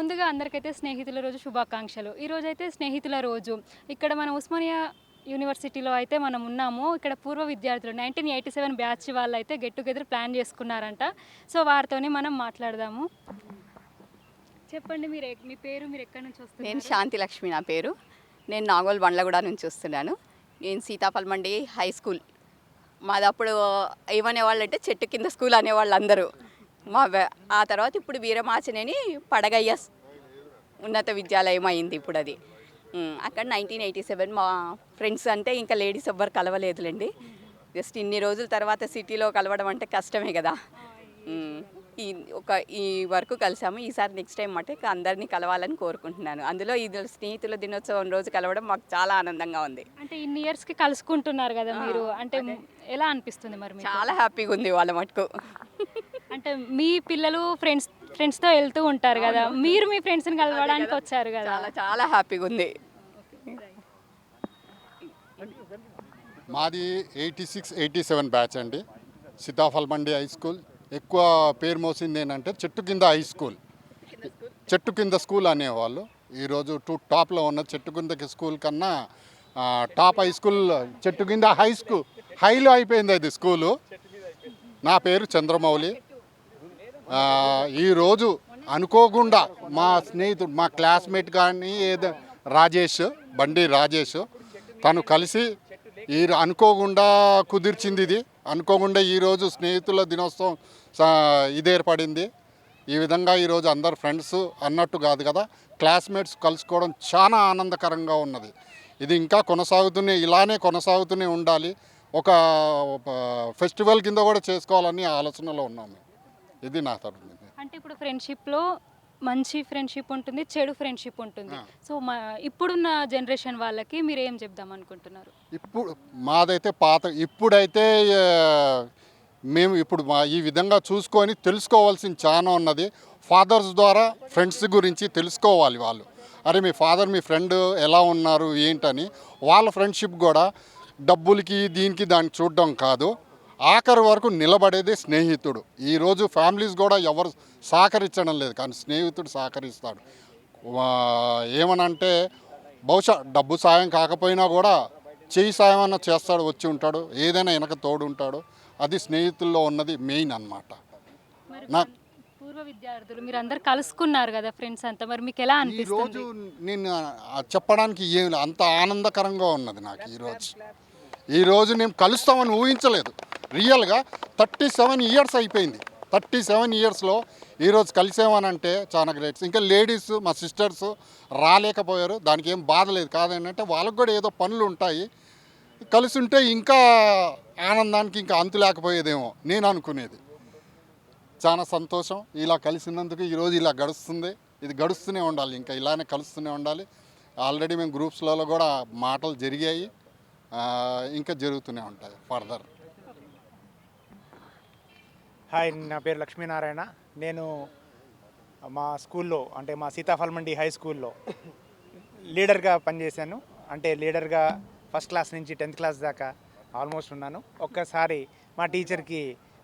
ముందుగా అందరికైతే స్నేహితుల రోజు శుభాకాంక్షలు. ఈరోజైతే స్నేహితుల రోజు. ఇక్కడ మన ఉస్మానియా యూనివర్సిటీలో అయితే మనం ఉన్నాము. ఇక్కడ పూర్వ విద్యార్థులు 1987 బ్యాచ్ వాళ్ళైతే గెట్ టుగెదర్ ప్లాన్ చేసుకున్నారంట. సో వారితోని మనం మాట్లాడదాము. చెప్పండి మీ పేరు, మీరు ఎక్కడి నుంచి వస్తున్నారు? నేను శాంతి లక్ష్మి నా పేరు. నేను నాగోల్ బండ్లగూడ నుంచి వస్తున్నాను. నేను సీతాఫల్మండి హై స్కూల్. మాది అప్పుడు ఏమనేవాళ్ళు అంటే చెట్టు కింద స్కూల్ అనేవాళ్ళు అందరూ. ఆ తర్వాత ఇప్పుడు వీరమాచినేని పడగయ్య ఉన్నత విద్యాలయం అయింది ఇప్పుడు అది. అక్కడ 1987 మా ఫ్రెండ్స్ అంటే ఇంకా లేడీస్ ఎవ్వరు కలవలేదులేండి. జస్ట్ ఇన్ని రోజుల తర్వాత సిటీలో కలవడం అంటే కష్టమే కదా. ఈ వరకు కలిసాము. ఈసారి నెక్స్ట్ టైం అంటే అందరినీ కలవాలని కోరుకుంటున్నాను. అందులో ఇది స్నేహితుల దినోత్సవం రోజు కలవడం మాకు చాలా ఆనందంగా ఉంది. అంటే ఇన్ని ఇయర్స్కి కలుసుకుంటున్నారు కదా మీరు, అంటే ఎలా అనిపిస్తుంది మరి? చాలా హ్యాపీగా ఉంది వాళ్ళ మటుకు. అంటే మీ పిల్లలు ఫ్రెండ్స్తో వెళ్తూ ఉంటారు కదా, మీరు మీ ఫ్రెండ్స్ని కలవడానికి వచ్చారు కదా, చాలా చాలా హ్యాపీగా ఉంది. మాది 86-87 బ్యాచ్ అండి. Sitaphalmandi high school. ఎక్కువ పేరు మోసింది ఏంటంటే చెట్టు కింద హై స్కూల్, చెట్టు కింద స్కూల్ అనేవాళ్ళు. ఈరోజు టాప్లో ఉన్న చెట్టు కింద స్కూల్ కన్నా టాప్ హై స్కూల్ చెట్టు కింద హై స్కూల్ హైలో అయిపోయింది అది స్కూలు. నా పేరు చంద్రమౌళి. ఈరోజు అనుకోకుండా మా స్నేహితుడు, మా క్లాస్మేట్ కానీ ఏదో బండి రాజేష్ తను కలిసి అనుకోకుండా కుదిర్చింది ఇది. అనుకోకుండా ఈరోజు స్నేహితుల దినోత్సవం ఇది ఏర్పడింది. ఈ విధంగా ఈరోజు అందరు ఫ్రెండ్స్ అన్నట్టు కాదు కదా, క్లాస్మేట్స్ కలుసుకోవడం చాలా ఆనందకరంగా ఉన్నది. ఇది ఇంకా ఇలానే కొనసాగుతూనే ఉండాలి. ఒక ఫెస్టివల్ కింద కూడా చేసుకోవాలని ఆలోచనలో ఉన్నాము. ఇది నా తరఫున. అంటే ఇప్పుడు ఫ్రెండ్షిప్లో మంచి ఫ్రెండ్షిప్ ఉంటుంది, చెడు ఫ్రెండ్షిప్ ఉంటుంది. సో ఇప్పుడున్న జనరేషన్ వాళ్ళకి మీరు ఏం చెప్దాం అనుకుంటున్నారు? ఇప్పుడు మాదైతే ఇప్పుడైతే మేము ఈ విధంగా చూసుకొని తెలుసుకోవాల్సింది చాలా ఉన్నది. ఫాదర్స్ ద్వారా ఫ్రెండ్స్ గురించి తెలుసుకోవాలి వాళ్ళు. అరే మీ ఫాదర్ మీ ఫ్రెండ్ ఎలా ఉన్నారు ఏంటని. వాళ్ళ ఫ్రెండ్షిప్ కూడా డబ్బులకి దానికి చూడడం కాదు, ఆఖరి వరకు నిలబడేదే స్నేహితుడు. ఈరోజు ఫ్యామిలీస్ కూడా ఎవరు సహకరించడం లేదు, కానీ స్నేహితుడు సహకరిస్తాడు. ఏమనంటే బహుశా డబ్బు సాయం కాకపోయినా కూడా చెయ్యి సాయం అన్న చేస్తాడు, వచ్చి ఉంటాడు, ఏదైనా వెనక తోడు ఉంటాడు. అది స్నేహితుల్లో ఉన్నది మెయిన్ అన్నమాట. పూర్వ విద్యార్థులు మీరు అందరు కలుసుకున్నారు కదా ఫ్రెండ్స్ అంతా, మరి మీకు ఎలా అనిపిస్తుంది? ఈరోజు నేను చెప్పడానికి అంత ఆనందకరంగా ఉన్నది నాకు. ఈరోజు నేను కలుస్తామని ఊహించలేదు. రియల్గా 37 ఇయర్స్ అయిపోయింది. 37 ఇయర్స్లో ఈరోజు కలిసామనంటే చాలా గ్రేట్స్. ఇంకా లేడీస్ మా సిస్టర్స్ రాలేకపోయారు, దానికి ఏం బాధ లేదు. కాదేంటంటే వాళ్ళకు కూడా ఏదో పనులు ఉంటాయి. కలిసి ఉంటే ఇంకా ఆనందానికి ఇంకా అంతు లేకపోయేదేమో నేను అనుకునేది. చాలా సంతోషం ఇలా కలిసినందుకు. ఈరోజు ఇలా గడుస్తుంది, ఇది గడుస్తూనే ఉండాలి, ఇంకా ఇలానే కలుస్తూనే ఉండాలి. ఆల్రెడీ మేము గ్రూప్స్లలో కూడా మాటలు జరిగాయి, ఇంకా జరుగుతూనే ఉంటాయి ఫర్దర్. హాయ్, నా పేరు లక్ష్మీనారాయణ. నేను మా స్కూల్లో అంటే మా సీతాఫల్మండి హై స్కూల్లో లీడర్గా పనిచేశాను. అంటే లీడర్గా ఫస్ట్ క్లాస్ నుంచి 10th క్లాస్ దాకా ఆల్మోస్ట్ ఉన్నాను. ఒక్కసారి మా టీచర్కి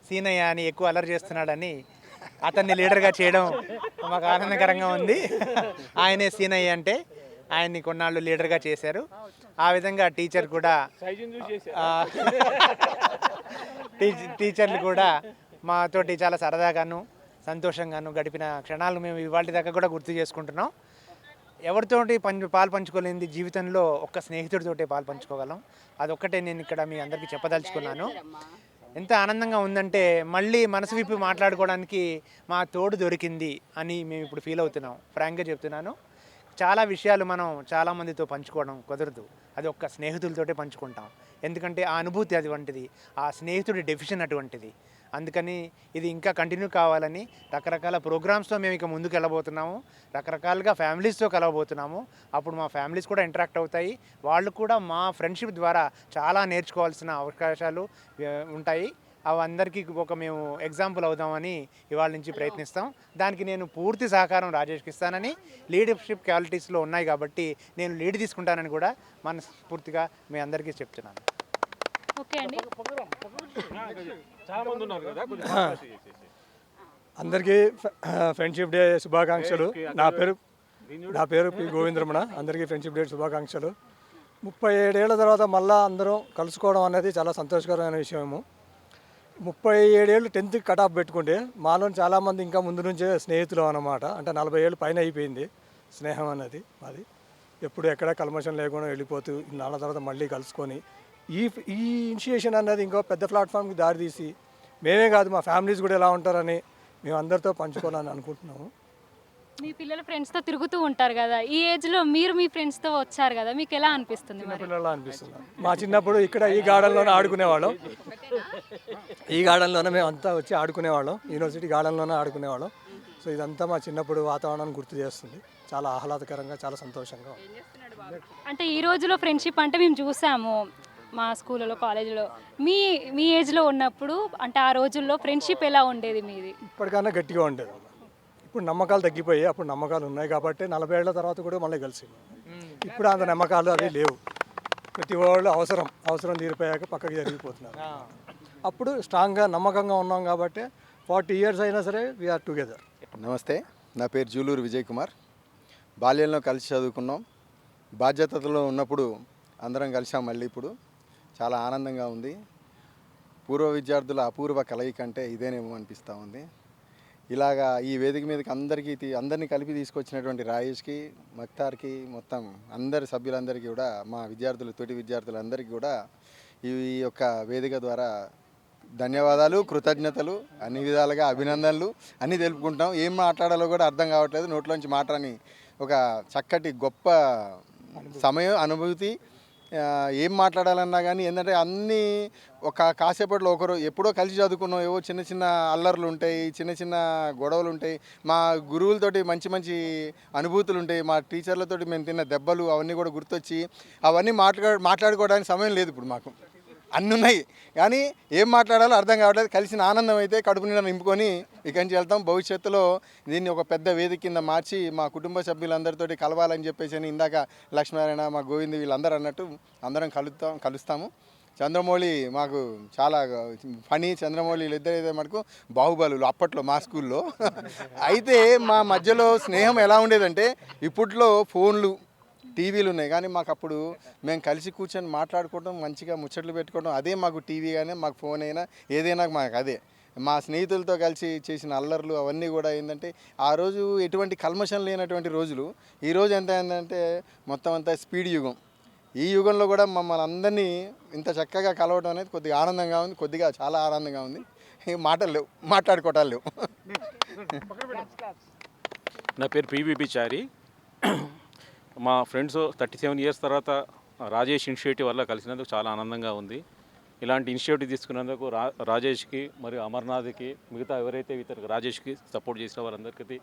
సీనయ్య అని ఎక్కువ అల్లరి చేస్తున్నాడని అతన్ని లీడర్గా చేయడం మాకు ఆనందకరంగా ఉంది. ఆయనే సీనయ్య అంటే ఆయన్ని కొన్నాళ్ళు లీడర్గా చేశారు. ఆ విధంగా టీచర్లు కూడా మాతోటి చాలా సరదాగాను సంతోషంగాను గడిపిన క్షణాలు మేము ఇవాళ దాకా కూడా గుర్తు చేసుకుంటున్నాం. ఎవరితోటి పాలు పంచుకోలేనిది జీవితంలో ఒక్క స్నేహితుడితోటే పాలు పంచుకోగలం. అదొక్కటే నేను ఇక్కడ మీ అందరికీ చెప్పదలుచుకున్నాను. ఎంత ఆనందంగా ఉందంటే మళ్ళీ మనసు విప్పి మాట్లాడుకోవడానికి మా తోడు దొరికింది అని మేము ఇప్పుడు ఫీల్ అవుతున్నాం. ఫ్రాంక్గా చెప్తున్నాను. చాలా విషయాలు మనం చాలామందితో పంచుకోవడం కుదరదు, అది ఒక్క స్నేహితులతోటే పంచుకుంటాం. ఎందుకంటే ఆ అనుభూతి అటువంటిది, ఆ స్నేహితుడి డెఫిషన్ అటువంటిది. అందుకని ఇది ఇంకా కంటిన్యూ కావాలని రకరకాల ప్రోగ్రామ్స్తో మేము ఇక ముందుకు వెళ్ళబోతున్నాము. రకరకాలుగా ఫ్యామిలీస్తో కలవబోతున్నాము. అప్పుడు మా ఫ్యామిలీస్ కూడా ఇంటరాక్ట్ అవుతాయి. వాళ్ళు కూడా మా ఫ్రెండ్షిప్ ద్వారా చాలా నేర్చుకోవాల్సిన అవకాశాలు ఉంటాయి. అవందరికీ మేము ఎగ్జాంపుల్ అవుదామని ఇవాళ నుంచి ప్రయత్నిస్తాం. దానికి నేను పూర్తి సహకారం రాజేష్కి ఇస్తానని, లీడర్షిప్ క్వాలిటీస్లో ఉన్నాయి కాబట్టి నేను లీడ్ తీసుకుంటానని కూడా మనస్ఫూర్తిగా మీ అందరికీ చెప్తున్నాను. ఓకే అండి. అందరికీ ఫ్రెండ్షిప్ డే శుభాకాంక్షలు. నా పేరు పి గోవిందరమణ. అందరికీ ఫ్రెండ్షిప్ డే శుభాకాంక్షలు. 37 ఏళ్ల తర్వాత మళ్ళీ అందరం కలుసుకోవడం అనేది చాలా సంతోషకరమైన విషయము. 37 ఏళ్ళు 10th కట్ ఆఫ్ పెట్టుకుంటే మాలో చాలామంది ఇంకా ముందు నుంచే స్నేహితులు అన్నమాట. అంటే 40 ఏళ్ళు పైన అయిపోయింది స్నేహం అనేది. అది ఎప్పుడు ఎక్కడ కల్మషం లేకుండా వెళ్ళిపోతూ నాళ్ళ తర్వాత మళ్ళీ కలుసుకొని ఈ ఈ ఇనిషియేషన్ అనేది ఇంకో పెద్ద ప్లాట్ఫామ్కి దారితీసి మేమే కాదు మా ఫ్యామిలీస్ కూడా ఎలా ఉంటారని మేము అందరితో పంచుకోవాలని అనుకుంటున్నాము. మీ పిల్లలు ఫ్రెండ్స్తో తిరుగుతూ ఉంటారు కదా, ఈ ఏజ్లో మీరు మీ ఫ్రెండ్స్తో వచ్చారు కదా, మీకు ఎలా అనిపిస్తుంది మరి? పిల్లలా అనిపిస్తుంది. మా చిన్నప్పుడు ఇక్కడ ఈ గార్డెన్లోనే ఆడుకునేవాళ్ళం. ఈ గార్డెన్లోనే మేము అంతా వచ్చి ఆడుకునేవాళ్ళం. యూనివర్సిటీ గార్డెన్లోనే ఆడుకునేవాళ్ళం. సో ఇదంతా మా చిన్నప్పుడు వాతావరణాన్ని గుర్తు చేస్తుంది. చాలా ఆహ్లాదకరంగా, చాలా సంతోషంగా ఉంది. అంటే ఈ రోజులో ఫ్రెండ్షిప్ అంటే మేము చూసాము మా స్కూల్లో, కాలేజీలో. మీ మీ ఏజ్లో ఉన్నప్పుడు అంటే ఆ రోజుల్లో ఫ్రెండ్షిప్ ఎలా ఉండేది మీది? ఇప్పటికన్నా గట్టిగా ఉండేది. ఇప్పుడు నమ్మకాలు తగ్గిపోయాయి. అప్పుడు నమ్మకాలు ఉన్నాయి కాబట్టి 40 ఏళ్ల తర్వాత కూడా మళ్ళీ కలిసి. ఇప్పుడు అంత నమ్మకాలు అవి లేవు. ప్రతి వాళ్ళు అవసరం తీరిపోయాక పక్కకి జరిగిపోతున్నారు. అప్పుడు స్ట్రాంగ్గా నమ్మకంగా ఉన్నాం కాబట్టి 40 years అయినా సరే వీఆర్ టుగెదర్. నమస్తే, నా పేరు జూలూరు విజయ్ కుమార్. బాల్యంలో కలిసి చదువుకున్నాం. బాధ్యతలో ఉన్నప్పుడు అందరం కలిసాం. మళ్ళీ ఇప్పుడు చాలా ఆనందంగా ఉంది. పూర్వ విద్యార్థుల అపూర్వ కలయిక అంటే ఇదేనేమో అనిపిస్తూ ఉంది. ఇలాగా ఈ వేదిక మీదకి అందరినీ కలిపి తీసుకొచ్చినటువంటి రాయేష్కి, మక్తార్కి, మొత్తం అందరి సభ్యులందరికీ కూడా, మా తోటి విద్యార్థులందరికీ కూడా ఈ యొక్క వేదిక ద్వారా ధన్యవాదాలు, కృతజ్ఞతలు, అన్ని విధాలుగా అభినందనలు అన్నీ తెలుపుకుంటాం. ఏం మాట్లాడాలో కూడా అర్థం కావట్లేదు. నోట్లోంచి మాటని ఒక చక్కటి గొప్ప సమయం, అనుభూతి. ఏం మాట్లాడాలన్నా కానీ ఏంటంటే అన్నీ కాసేపట్లో ఒకరు ఎప్పుడో కలిసి చదువుకున్నాం. ఏవో చిన్న చిన్న అల్లర్లు ఉంటాయి, చిన్న చిన్న గొడవలు ఉంటాయి. మా గురువులతోటి మంచి మంచి అనుభూతులు ఉంటాయి. మా టీచర్లతోటి మేము తిన్న దెబ్బలు అవన్నీ కూడా గుర్తొచ్చి అవన్నీ మాట్లాడుకోవడానికి సమయం లేదు ఇప్పుడు మాకు. అన్నీ ఉన్నాయి కానీ ఏం మాట్లాడాలో అర్థం కావట్లేదు. కలిసిన ఆనందం అయితే కడుపు నిండా నింపుకొని ఇక్కడి నుంచి వెళ్తాం. భవిష్యత్తులో దీన్ని ఒక పెద్ద వేదిక కింద మార్చి మా కుటుంబ సభ్యులందరితోటి కలవాలని చెప్పేసి అని ఇందాక లక్ష్మీనారాయణ, మా గోవింద్ వీళ్ళందరూ అన్నట్టు అందరం కలుస్తాము. చంద్రమౌళి మాకు చాలా ఫనీ. చంద్రమౌళి ఇద్దరైతే మనకు బాహుబలులు అప్పట్లో మా స్కూల్లో. అయితే మా మధ్యలో స్నేహం ఎలా ఉండేదంటే, ఇప్పట్లో ఫోన్లు, టీవీలు ఉన్నాయి కానీ మాకు అప్పుడు మేము కలిసి కూర్చొని మాట్లాడుకోవడం, మంచిగా ముచ్చట్లు పెట్టుకోవడం, అదే మాకు టీవీ కానీ మాకు ఫోన్ అయినా ఏదైనా మాకు అదే. మా స్నేహితులతో కలిసి చేసిన అల్లర్లు అవన్నీ కూడా ఏంటంటే ఆ రోజు ఎటువంటి కల్మషం లేనటువంటి రోజులు. ఈరోజు ఎంత ఏంటంటే మొత్తం అంతా స్పీడ్ యుగం. ఈ యుగంలో కూడా మమ్మల్ని అందరినీ ఇంత చక్కగా కలవడం అనేది కొద్దిగా ఆనందంగా ఉంది. చాలా ఆనందంగా ఉంది. మాటలు లేవు, మాట్లాడుకోవటాలు లేవు. నా పేరు పివిపి చారి. మా ఫ్రెండ్స్ 37 years తర్వాత రాజేష్ ఇనిషియేటివ్ వల్ల కలిసినందుకు చాలా ఆనందంగా ఉంది. ఇలాంటి ఇనిషియేటివ్ తీసుకున్నందుకు రాజేష్కి మరియు అమర్నాథ్కి, మిగతా ఎవరైతే ఇతర రాజేష్కి సపోర్ట్ చేసిన వారందరికీ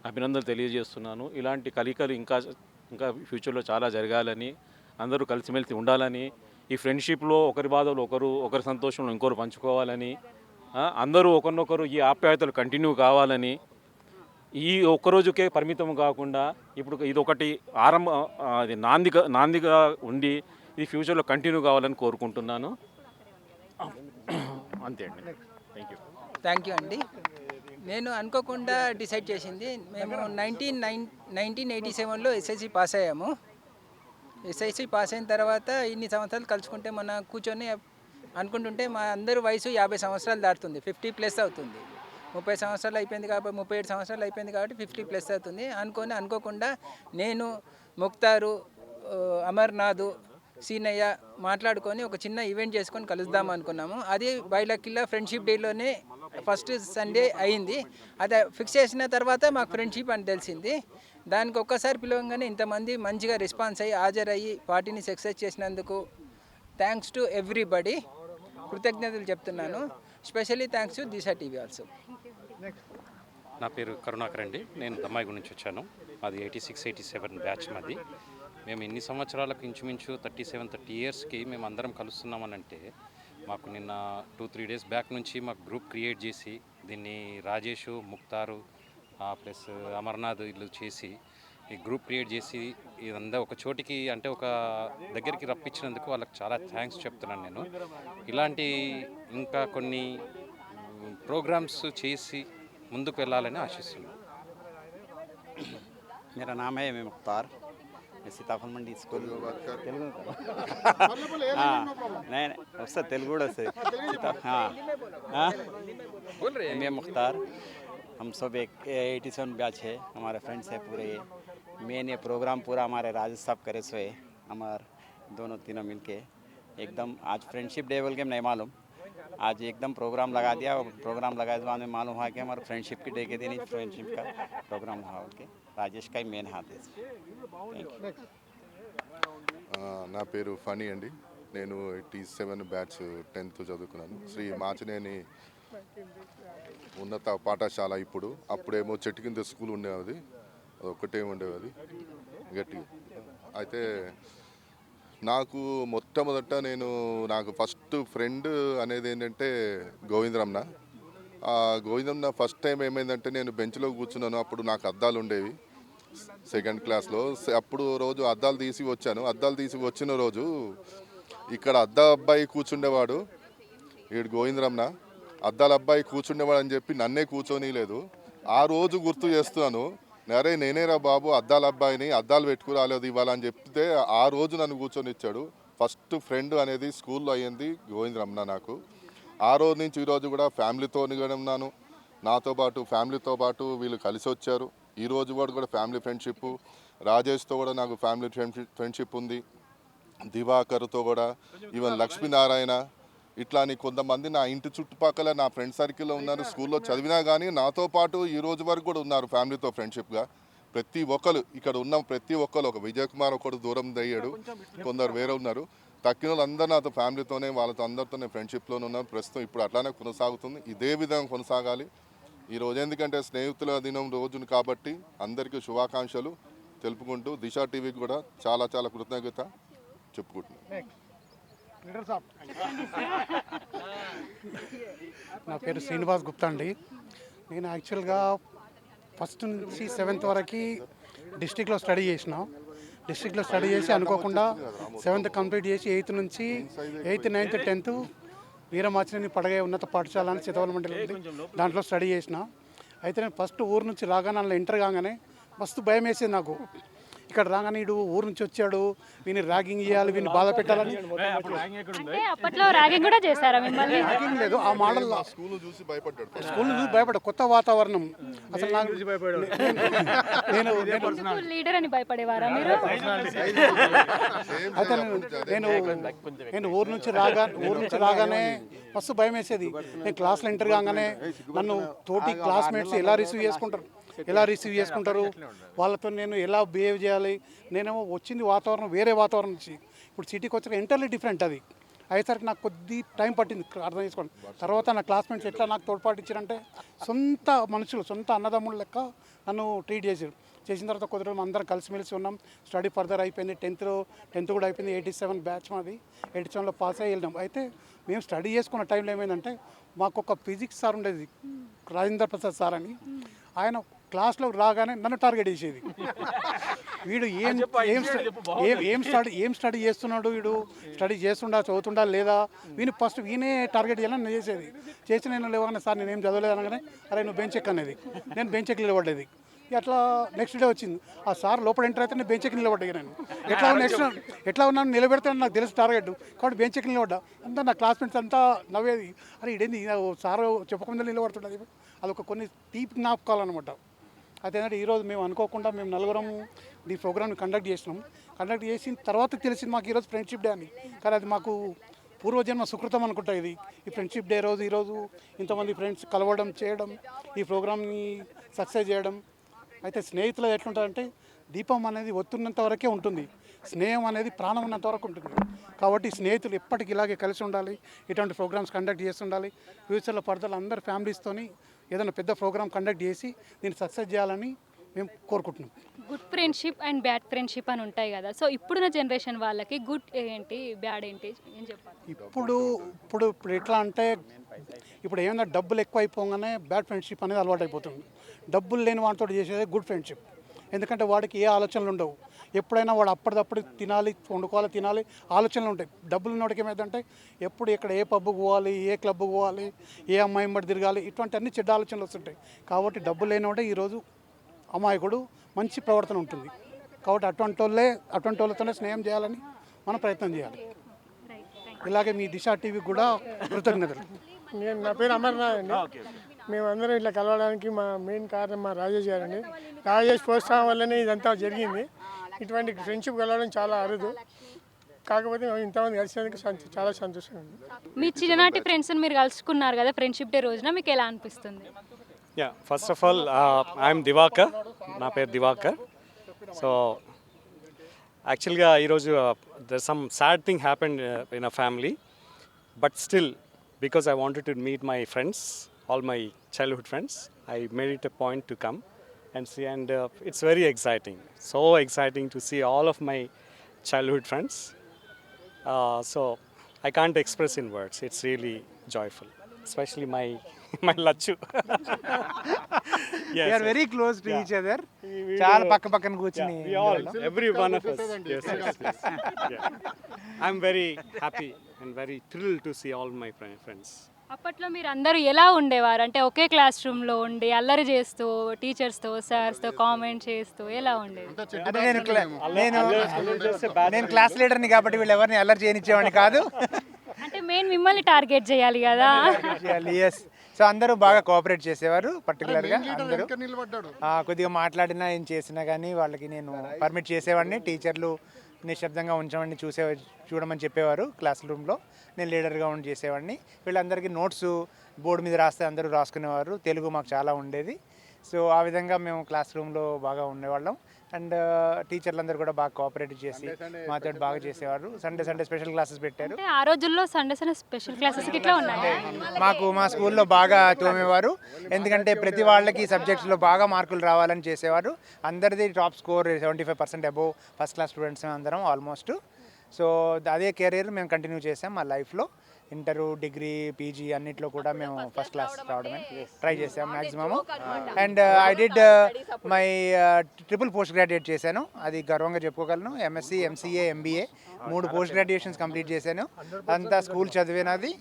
అభినందనలు తెలియజేస్తున్నాను. ఇలాంటి కలయికలు ఇంకా ఫ్యూచర్లో చాలా జరగాలని, అందరూ కలిసిమెలిసి ఉండాలని, ఈ ఫ్రెండ్షిప్లో ఒకరి బాధలు ఒకరి సంతోషంలో ఇంకొకరు పంచుకోవాలని, అందరూ ఒకరినొకరు ఈ ఆప్యాయతలు కంటిన్యూ కావాలని, ఈ ఒక్కరోజుకే పరిమితం కాకుండా ఇప్పుడు ఇది ఒకటి అది నాందిగా ఉండి ఇది ఫ్యూచర్లో కంటిన్యూ కావాలని కోరుకుంటున్నాను. అంతే అండి. థ్యాంక్ యూ అండి. నేను అనుకోకుండా డిసైడ్ చేసింది, మేము 1987లో ఎస్ఎస్సి పాస్ అయ్యాము. ఎస్ఎస్సి పాస్ అయిన తర్వాత ఇన్ని సంవత్సరాలు కలుసుకుంటే మన కూర్చొని అనుకుంటుంటే మా అందరి వయసు 50 సంవత్సరాలు దాటుతుంది, 50+ అవుతుంది. 30 సంవత్సరాలు అయిపోయింది కాబట్టి 37 సంవత్సరాలు అయిపోయింది కాబట్టి 50+ అవుతుంది. అనుకోకుండా నేను, ముక్తారు, అమర్నాథ్, సీనయ్య మాట్లాడుకొని ఒక చిన్న ఈవెంట్ చేసుకొని కలుద్దాం అనుకున్నాము. అది బైలక్కిలా ఫ్రెండ్షిప్ డేలోనే ఫస్ట్ సండే అయింది. అది ఫిక్స్ చేసిన తర్వాత మాకు ఫ్రెండ్షిప్ అని తెలిసింది. దానికి ఒక్కసారి పిలవంగానే ఇంతమంది మంచిగా రెస్పాన్స్ అయ్యి హాజరయ్యి పార్టీని సక్సెస్ చేసినందుకు థ్యాంక్స్ టు ఎవ్రీబడి, కృతజ్ఞతలు చెప్తున్నాను. Specially thanks to Disha TV also. నా పేరు కరుణాకర్ అండి. నేను దమ్మాయిగూడ నుంచి వచ్చాను. అది 86-87 బ్యాచ్ మాది. మేము ఇన్ని సంవత్సరాలకు ఇంచుమించు 30 yearsకి మేము అందరం కలుస్తున్నామనంటే, మాకు నిన్న 2-3 days బ్యాక్ నుంచి మాకు గ్రూప్ క్రియేట్ చేసి దీన్ని రాజేష్, ముక్తారు ప్లస్ అమర్నాథ్ ఇల్లు చేసి ఈ గ్రూప్ క్రియేట్ చేసి ఇదంతా ఒక చోటికి అంటే ఒక దగ్గరికి రప్పించినందుకు వాళ్ళకి చాలా థ్యాంక్స్ చెప్తున్నాను నేను. ఇలాంటి ఇంకా కొన్ని ప్రోగ్రామ్స్ చేసి ముందుకు వెళ్ళాలని ఆశిస్తున్నాను. मेरा नाम है एम मुख्तार, मैं सीताफल मंडी स्कूल हाँ नहीं वैसे तेलुगु से हाँ एम मुख्तार, हम सब एक 87 बैच है, हमारे फ्रेंड्स है पूरे। मेन ये प्रोग्राम पूरा हमारे राजेश साहब करे सो है, हमारे दोनों तीनों मिलके एकदम आज फ्रेंडशिप डे बोल के नहीं मालूम, आज एकदम प्रोग्राम लगा दिया। प्रोग्राम लगाए बाद में मालूम हुआ कि हमारे फ्रेंडशिप के डे के दिन ही फ्रेंडशिप का प्रोग्राम हुआ बोल के राजेश का ही मेन हाथ है इसमें। Thank you. నా పేరు ఫనీ అండి, నేను 87 బ్యాచ్ 10th చదువుకున్నాను శ్రీ మాచినేని ఉన్నత పాఠశాల. అప్పుడేమో చెట్టు కింద స్కూల్ ఉండేది, అది ఒక్కటే ఉండేది గట్టి. అయితే నాకు మొట్టమొదట నాకు ఫస్ట్ ఫ్రెండ్ అనేది ఏంటంటే గోవిందరమణ. ఆ గోవిందరమణ ఫస్ట్ టైం ఏమైందంటే నేను బెంచ్లో కూర్చున్నాను, అప్పుడు నాకు అద్దాలు ఉండేవి 2nd క్లాస్లో. అప్పుడు రోజు అద్దాలు తీసి వచ్చాను. అద్దాలు తీసి వచ్చిన రోజు ఇక్కడ అద్దా అబ్బాయి కూర్చుండేవాడు, వీడు గోవిందరమణ అద్దాల అబ్బాయి కూర్చుండేవాడు అని చెప్పి నన్నే కూర్చొని లేదు. ఆ రోజు గుర్తు చేస్తున్నాను, అరే నేనేరా బాబు అద్దాల అబ్బాయిని, అద్దాలు పెట్టుకురాలేదు ఇవాళ అని చెప్తే ఆ రోజు నన్ను కూర్చొని ఇచ్చాడు. ఫస్ట్ ఫ్రెండ్ అనేది స్కూల్లో అయ్యింది గోవిందరమణ నాకు. ఆ రోజు నుంచి ఈరోజు కూడా ఫ్యామిలీతో ఉన్నాను, నాతో పాటు ఫ్యామిలీతో పాటు వీళ్ళు కలిసి వచ్చారు. ఈరోజు కూడా ఫ్యామిలీ ఫ్రెండ్షిప్, రాజేష్తో కూడా నాకు ఫ్యామిలీ ఫ్రెండ్షిప్ ఉంది, దివాకర్తో కూడా, ఈవెన్ లక్ష్మీనారాయణ, ఇట్లా అని కొంతమంది నా ఇంటి చుట్టుపక్కల నా ఫ్రెండ్ సర్కిల్లో ఉన్నారు. స్కూల్లో చదివినా కానీ నాతో పాటు ఈ రోజు వరకు కూడా ఉన్నారు ఫ్యామిలీతో ఫ్రెండ్షిప్గా. ప్రతి ఒక్కరు ఇక్కడ ఉన్న ప్రతి ఒక్కరు, ఒక విజయ్ కుమార్ ఒకడు దూరం అయ్యాడు, కొందరు వేరే ఉన్నారు, తక్కిన వాళ్ళందరూ నాతో ఫ్యామిలీతోనే వాళ్ళతో అందరితోనే ఫ్రెండ్షిప్లోనే ఉన్నారు. ప్రస్తుతం ఇప్పుడు అట్లానే కొనసాగుతుంది, ఇదే విధంగా కొనసాగాలి. ఈరోజు ఎందుకంటే స్నేహితుల దినం రోజును కాబట్టి అందరికీ శుభాకాంక్షలు తెలుపుకుంటూ దిశ టీవీకి కూడా చాలా చాలా కృతజ్ఞత చెప్పుకుంటున్నాను. నా పేరు శ్రీనివాస్ గుప్తా అండి. నేను యాక్చువల్గా ఫస్ట్ నుంచి 7th వరకు డిస్ట్రిక్ట్లో స్టడీ చేసిన. డిస్ట్రిక్ట్లో స్టడీ చేసి అనుకోకుండా 7th కంప్లీట్ చేసి 8th నుంచి 8th, 9th, 10th వీరమాచినేని పడగే ఉన్నత పాఠశాల అని సీతాఫల్ మండలి ఉంది, దాంట్లో స్టడీ చేసిన. అయితే నేను ఫస్ట్ ఊరు నుంచి రాగానే అందులో ఎంటర్ కాగానే మస్తు భయం వేసేది నాకు. ఇక్కడ రాగానే వీడు ఊరు నుంచి వచ్చాడు, వీని ర్యాగింగ్ చేయాలి, వీని బాధ పెట్టాలని. అంటే అప్పట్లో ర్యాగింగ్ కూడా చేశారా మిమ్మల్ని? ర్యాగింగ్ లేదు, ఆ మోడల్ స్కూల్ చూసి భయపడ్డాడు, స్కూల్ చూసి భయపడ్డా. కొత్త వాతావరణం అసలు నాకు. నేను లీడర్ అని భయపడేవారా మీరు? అయితే నేను ఊరు నుంచి రాగానే మస్తు భయం వేసేది. నేను క్లాస్లో ఎంటర్ కాగానే నన్ను తోటి క్లాస్మేట్స్ ఎలా రిసీవ్ చేసుకుంటారు, వాళ్ళతో నేను ఎలా బిహేవ్ చేయాలి. నేనేమో వచ్చింది వాతావరణం వేరే వాతావరణం నుంచి, ఇప్పుడు సిటీకి వచ్చాక ఎంటర్లీ డిఫరెంట్. అది అయ్యేసరికి నాకు కొద్ది టైం పట్టింది అర్థం చేసుకోండి. తర్వాత నా క్లాస్మేట్స్ ఎట్లా నాకు తోడ్పాటు ఇచ్చారంటే సొంత మనుషులు, సొంత అన్నదమ్ముల లెక్క నన్ను ట్రీట్ చేసిన తర్వాత కొద్ది రోజులు అందరం కలిసిమెలిసి ఉన్నాం. స్టడీ ఫర్దర్ అయిపోయింది, 10th కూడా అయిపోయింది. 87 బ్యాచ్ మాది, 87లో పాస్ అయ్యి వెళ్ళినాం. అయితే మేము స్టడీ చేసుకున్న టైంలో ఏమైందంటే మాకు ఒక ఫిజిక్స్ సార్ ఉండేది, రాజేంద్ర ప్రసాద్ సార్ అని. ఆయన క్లాస్లో రాగానే నన్ను టార్గెట్ చేసేది. వీడు ఏం స్టడీ చేస్తున్నాడు, వీడు స్టడీ చదువుతుండా లేదా, వీనే టార్గెట్ చేయాలని చేసి నేను లేవగానే సార్ నేనేం చదవలేదు అనగానే అరే నువ్వు బెంచ్ ఎక్క అనేది, నేను బెంచ్ ఎక్కి నిలబడ్డేది. అట్లా నెక్స్ట్ డే వచ్చింది, ఆ సార్ లోపల ఎంటర్ అయితే నేను బెంచ్ ఎక్కి నిలబడ్డా. నేను ఎట్లా ఉన్నాను నిలబెడతాను నాకు తెలుసు టార్గెట్, కాబట్టి బెంచ్ ఎక్కి నిలబడ్డా. అంతా నా క్లాస్మేట్స్ అంతా నవ్వేది, అరే ఇదేంది సార్ చెప్పకుండా నిలబడుతుండదు. అదొక కొన్ని తీపి జ్ఞాపకాలు అనమాట. అయితే ఏంటంటే ఈరోజు మేము అనుకోకుండా మేము నలుగురం ఈ ప్రోగ్రామ్ని కండక్ట్ చేసిన తర్వాత తెలిసింది మాకు ఈరోజు ఫ్రెండ్షిప్ డే అని. కానీ అది మాకు పూర్వజన్మ సుకృతం అనుకుంటా. ఈ ఫ్రెండ్షిప్ డే ఈరోజు ఇంతమంది ఫ్రెండ్స్ కలవడం చేయడం, ఈ ప్రోగ్రామ్ని సక్సెస్ చేయడం. అయితే స్నేహితులు ఎట్లుంటారంటే దీపం అనేది ఒత్తున్నంత వరకే ఉంటుంది, స్నేహం అనేది ప్రాణం ఉన్నంత వరకు ఉంటుంది. కాబట్టి స్నేహితులు ఎప్పటికీ ఇలాగే కలిసి ఉండాలి, ఇటువంటి ప్రోగ్రామ్స్ కండక్ట్ చేస్తుండాలి. ఫ్యూచర్లో పడతలు అందరు ఫ్యామిలీస్తోని ఏదైనా పెద్ద ప్రోగ్రామ్ కండక్ట్ చేసి దీన్ని సక్సెస్ చేయాలని మేము కోరుకుంటున్నాం. Good friendship and bad friendship అని ఉంటాయి కదా, సో ఇప్పుడున్న జనరేషన్ వాళ్ళకి గుడ్ ఏంటి బ్యాడ్ ఏంటి ఏం చెప్పాలి? ఇప్పుడు ఎట్లా అంటే ఇప్పుడు ఏమైనా డబ్బులు ఎక్కువ అయిపోగానే బ్యాడ్ ఫ్రెండ్షిప్ అనేది అలవాటు అయిపోతుంది. డబ్బులు లేని వాటితో చేసేది గుడ్ ఫ్రెండ్షిప్, ఎందుకంటే వాడికి ఏ ఆలోచనలు ఉండవు. ఎప్పుడైనా వాడు అప్పటిదప్పుడు తినాలి, వండుకోవాలి, తినాలి ఆలోచనలు ఉంటాయి. డబ్బులు ఉన్నోడికి ఏమైందంటే ఎప్పుడు ఇక్కడ ఏ పబ్కి పోవాలి, ఏ క్లబ్కి పోవాలి, ఏ అమ్మాయి బట్టి తిరగాలి, ఇటువంటి అన్ని చెడ్డ ఆలోచనలు వస్తుంటాయి. కాబట్టి డబ్బులు లేనివాడే ఈరోజు అమాయకుడు మంచి ప్రవర్తన ఉంటుంది. కాబట్టి అటువంటి వాళ్ళతోనే స్నేహం చేయాలని మనం ప్రయత్నం చేయాలి. ఇలాగే మీ దిశ టీవీకి కూడా కృతజ్ఞతలు. నా పేరు అమర్నాథ్ అండి. మేమందరం ఇట్లా కలవడానికి మా మెయిన్ కారణం మా రాజేష్ గారండి. రాజేష్ ప్రోత్సాహం వల్లనే ఇదంతా జరిగింది. ఇటువంటి ఫ్రెండ్షిప్ కలవడం చాలా అరుదు. కాకపోతే ఇంతమంది కలిసినందుకు చాలా సంతోషంగా ఉంది. మీ చిన్ననాటి ఫ్రెండ్స్ని మీరు కలుసుకున్నారు కదా ఫ్రెండ్షిప్ డే రోజున, మీకు ఎలా అనిపిస్తుంది? First of all I'm Divakar. నా పేరు దివాకర్. సో యాక్చువల్గా ఈరోజు there some sad thing happened in a family, but still because I wanted to meet my friends, all my childhood friends, I made it a point to come and see, and it's very exciting, so exciting to see all of my childhood friends. So I can't express in words, it's really joyful, especially my Lachu. We are very close to each other. చాలా పక్కన కూర్చుని we all, every one of us. Yes. Yeah. I'm very happy and very thrilled to see all my friends. అప్పట్లో మీరు అందరూ ఎలా ఉండేవారు? అంటే ఒకే class రూమ్లో ఉండి అల్లరి చేస్తూ టీచర్స్తో సార్స్తో కామెంట్ చేస్తూ ఎలా ఉండేది? అంటే నేను క్లాస్ లీడర్ని కాబట్టి వీళ్ళు ఎవరిని అల్లరి చేయనిచ్చేవాడిని కాదు. అంటే మెయిన్ మిమ్మల్ని టార్గెట్ చేయాలి కదా. ఎస్. సో అందరూ బాగా కోఆపరేట్ చేసేవారు. పర్టికులర్గా అందరూ కొద్దిగా మాట్లాడినా ఏం చేసినా కానీ వాళ్ళకి నేను పర్మిట్ చేసేవాడిని. టీచర్లు నిశ్శబ్దంగా ఉంచమని చూడమని చెప్పేవారు క్లాస్ రూమ్లో. నేను లీడర్గా ఉండి చేసేవాడిని. వీళ్ళందరికీ నోట్స్ బోర్డు మీద రాస్తే అందరూ రాసుకునేవారు. తెలుగు మాకు చాలా ఉండేది. సో ఆ విధంగా మేము క్లాస్ రూమ్లో బాగా ఉండేవాళ్ళం. అండ్ టీచర్లు అందరూ కూడా బాగా కోఆపరేట్ చేసి మాతో బాగా చేసేవారు. సండే స్పెషల్ క్లాసెస్ పెట్టారు. ఆ రోజుల్లో సండే స్పెషల్ క్లాసెస్ ఇట్లా ఉన్నాయి. మా స్కూల్లో బాగా తోమేవారు. ఎందుకంటే ప్రతి వాళ్ళకి సబ్జెక్ట్స్లో బాగా మార్కులు రావాలని చేసేవారు. అందరిది top score 75% above first class students అందరం ఆల్మోస్ట్. సో అదే కెరీర్ మేము కంటిన్యూ చేసాం మా లైఫ్లో. ఇంటరు, డిగ్రీ, పీజీ అన్నిట్లో కూడా మేము ఫస్ట్ క్లాస్ రావడమే ట్రై చేసాం maximum. And I did my triple post graduate చేశాను. అది గర్వంగా చెప్పుకోగలను. MSc, MCA, MBA 3 post graduations complete చేశాను. అంతా స్కూల్ చదివినది.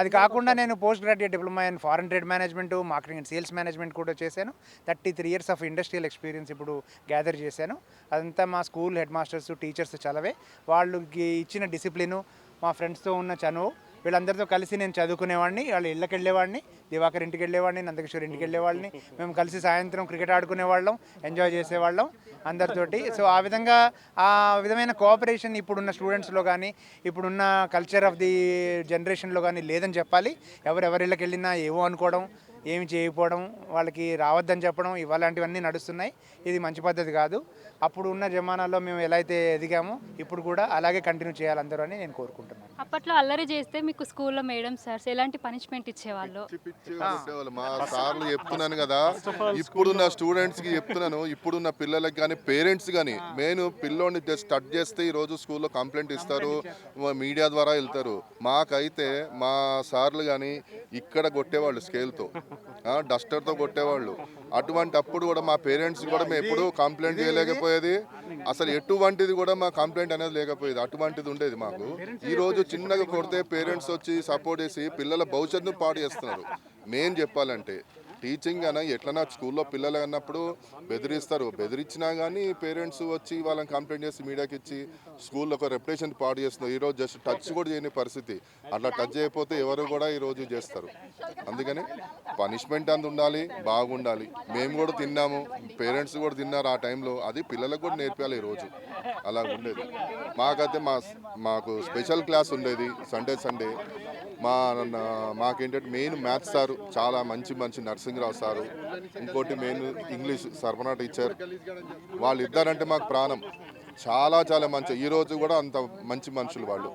అది కాకుండా నేను post graduate diploma in foreign trade management, marketing and sales management కూడా చేశాను. 33 years ఆఫ్ ఇండస్ట్రియల్ ఎక్స్పీరియన్స్ ఇప్పుడు గ్యాదర్ చేశాను. అదంతా మా స్కూల్ హెడ్ మాస్టర్స్, టీచర్స్ చలవే. వాళ్ళకి ఇచ్చిన డిసిప్లిను, మా ఫ్రెండ్స్తో ఉన్న చనువు, వీళ్ళందరితో కలిసి నేను చదువుకునేవాడిని. వాళ్ళు ఇళ్ళకి వెళ్ళేవాడిని, దివాకర్ ఇంటికి వెళ్ళేవాడిని, నందకిషోర్ ఇంటికి వెళ్ళేవాడిని. మేము కలిసి సాయంత్రం క్రికెట్ ఆడుకునేవాళ్ళం, ఎంజాయ్ చేసేవాళ్ళం అందరితోటి. సో ఆ విధమైన కోఆపరేషన్ ఇప్పుడున్న స్టూడెంట్స్లో కానీ, ఇప్పుడున్న కల్చర్ ఆఫ్ ది జనరేషన్లో కానీ లేదని చెప్పాలి. ఎవరిళ్ళకి వెళ్ళినా ఏవో అనుకోవడం, ఏమి చేయకపోవడం, వాళ్ళకి రావద్దని చెప్పడం, ఇలాంటివన్నీ నడుస్తున్నాయి. ఇది మంచి పద్ధతి కాదు. అప్పుడు ఉన్న జమానాలో మేము ఎలా అయితే ఎదిగామో ఇప్పుడు కూడా అలాగే కంటిన్యూ చేయాలి అందరూ అని నేను కోరుకుంటున్నాను. అప్పట్లో అల్లరి చేస్తే మీకు స్కూల్లో మేడం సార్స్ ఎలాంటి పనిష్మెంట్ ఇచ్చేవాళ్ళు? మా సార్లు చెప్తున్నాను కదా, ఇప్పుడున్న స్టూడెంట్స్కి చెప్తున్నాను, ఇప్పుడున్న పిల్లలకి కానీ పేరెంట్స్ కానీ మెయిన్ పిల్లోని స్టడ్ చేస్తే ఈరోజు స్కూల్లో కంప్లైంట్ ఇస్తారు, మీడియా ద్వారా వెళ్తారు. మాకైతే మా సార్లు కానీ ఇక్కడ కొట్టేవాళ్ళు స్కేల్తో, డస్టర్తో కొట్టేవాళ్ళు. అటువంటి అప్పుడు కూడా మా పేరెంట్స్ కూడా మేము ఎప్పుడు కంప్లైంట్ చేయలేకపోయేది. అసలు ఎటువంటిది కూడా మా కంప్లైంట్ అనేది లేకపోయేది. అటువంటిది ఉండేది మాకు. ఈరోజు చిన్నగా కొడితే పేరెంట్స్ వచ్చి సపోర్ట్ చేసి పిల్లల భవిష్యత్తును పాడు చేస్తున్నారు. మెయిన్ చెప్పాలంటే టీచింగ్ అన్న ఎట్లన్నా స్కూల్లో పిల్లలు అన్నప్పుడు బెదిరించినా కానీ పేరెంట్స్ వచ్చి వాళ్ళని కంప్లైంట్ చేసి మీడియాకి ఇచ్చి స్కూల్లో ఒక రెప్యుటేషన్ పాడు చేస్తున్నారు. ఈరోజు జస్ట్ టచ్ కూడా చేయని పరిస్థితి. అట్లా టచ్ చేయకపోతే ఎవరు కూడా ఈరోజు చేస్తారు. అందుకని పనిష్మెంట్ అంత ఉండాలి, బాగుండాలి. మేము కూడా తిన్నాము, పేరెంట్స్ కూడా తిన్నారు ఆ టైంలో. అది పిల్లలకు కూడా నేర్పాలి ఈరోజు. అలా ఉండేది. మాకైతే మాకు స్పెషల్ క్లాస్ ఉండేది సండే. మాకేంటంటే మెయిన్ మ్యాథ్స్ సారు చాలా మంచి నర్సింగ్రావు సారు, ఇంకోటి మెయిన్ ఇంగ్లీష్ సర్వనా టీచర్. వాళ్ళిద్దరంటే మాకు ప్రాణం. చాలా మంచి. ఈరోజు కూడా అంత మంచి మనుషులు వాళ్ళు.